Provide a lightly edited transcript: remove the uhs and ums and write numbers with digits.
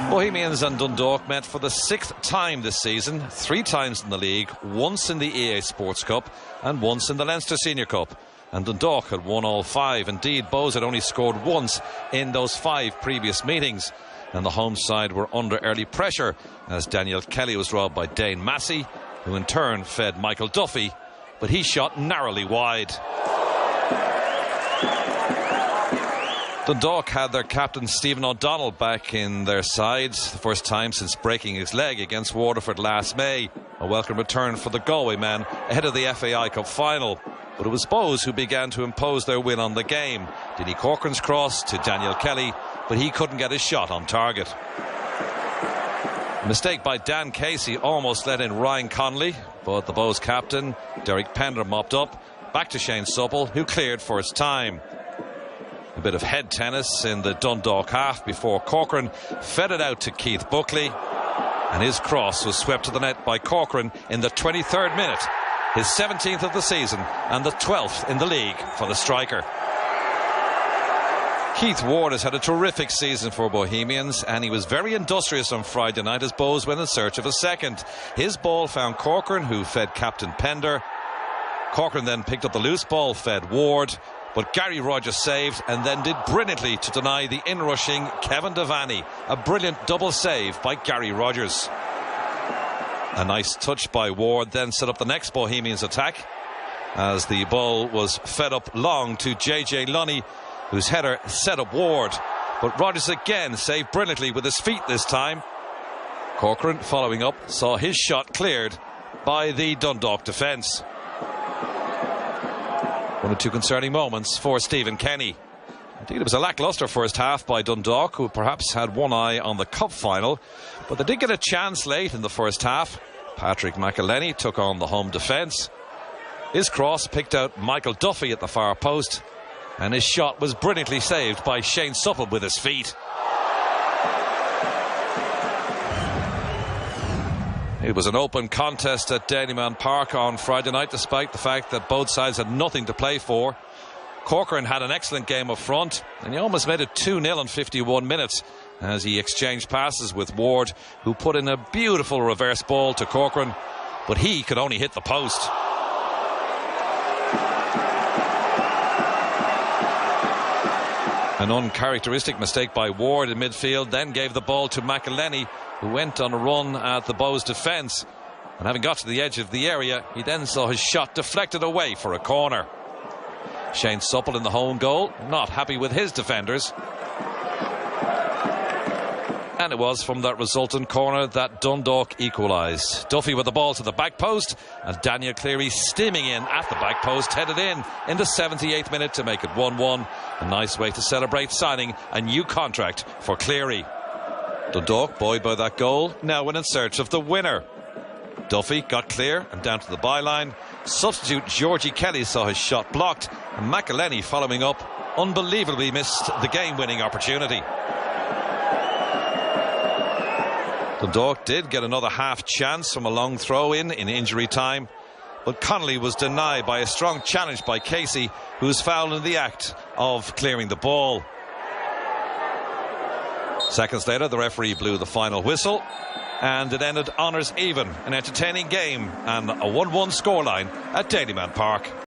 Bohemians and Dundalk met for the 6th time this season, 3 times in the league, once in the EA Sports Cup and once in the Leinster Senior Cup. And Dundalk had won all 5. Indeed, Bohs had only scored once in those 5 previous meetings. And the home side were under early pressure as Daniel Kelly was robbed by Dane Massey, who in turn fed Michael Duffy, but he shot narrowly wide. Dundalk had their captain Stephen O'Donnell back in their sides, the first time since breaking his leg against Waterford last May. A welcome return for the Galway man ahead of the FAI Cup final. But it was Bohs who began to impose their will on the game. Denny Corcoran's cross to Daniel Kelly, but he couldn't get his shot on target. A mistake by Dan Casey almost let in Ryan Connolly, but the Bohs captain Derek Pender mopped up. Back to Shane Supple, who cleared first time. A bit of head tennis in the Dundalk half before Corcoran fed it out to Keith Buckley, and his cross was swept to the net by Corcoran in the 23rd minute, his 17th of the season and the 12th in the league for the striker. Keith Ward has had a terrific season for Bohemians, and he was very industrious on Friday night as Bohs went in search of a second. His ball found Corcoran, who fed captain Pender. Corcoran then picked up the loose ball, fed Ward, but Gary Rogers saved and then did brilliantly to deny the in-rushing Kevin Devaney. A brilliant double save by Gary Rogers. A nice touch by Ward then set up the next Bohemians attack as the ball was fed up long to JJ Lunny, whose header set up Ward. But Rogers again saved brilliantly with his feet this time. Corcoran, following up, saw his shot cleared by the Dundalk defence. One or two concerning moments for Stephen Kenny. Indeed, it was a lacklustre first half by Dundalk, who perhaps had one eye on the cup final, but they did get a chance late in the first half. Patrick McElhenney took on the home defence. His cross picked out Michael Duffy at the far post, and his shot was brilliantly saved by Shane Supple with his feet. It was an open contest at Dalymount Park on Friday night, despite the fact that both sides had nothing to play for. Corcoran had an excellent game up front, and he almost made it 2-0 in 51 minutes as he exchanged passes with Ward, who put in a beautiful reverse ball to Corcoran, but he could only hit the post. An uncharacteristic mistake by Ward in midfield then gave the ball to McElhenney, who went on a run at the Bohs defence, and having got to the edge of the area, he then saw his shot deflected away for a corner. Shane Supple in the home goal, not happy with his defenders, and it was from that resultant corner that Dundalk equalised. Duffy with the ball to the back post, and Daniel Cleary steaming in at the back post, headed in the 78th minute to make it 1-1. A nice way to celebrate signing a new contract for Cleary. Dundalk, buoyed by that goal, now went in search of the winner. Duffy got clear and down to the byline. Substitute Georgie Kelly saw his shot blocked, and McElhenney, following up, unbelievably missed the game-winning opportunity. Dundalk did get another half chance from a long throw-in injury time, but Connolly was denied by a strong challenge by Casey, who was fouled in the act of clearing the ball. Seconds later, the referee blew the final whistle, and it ended honours even, an entertaining game and a 1-1 scoreline at Dalymount Park.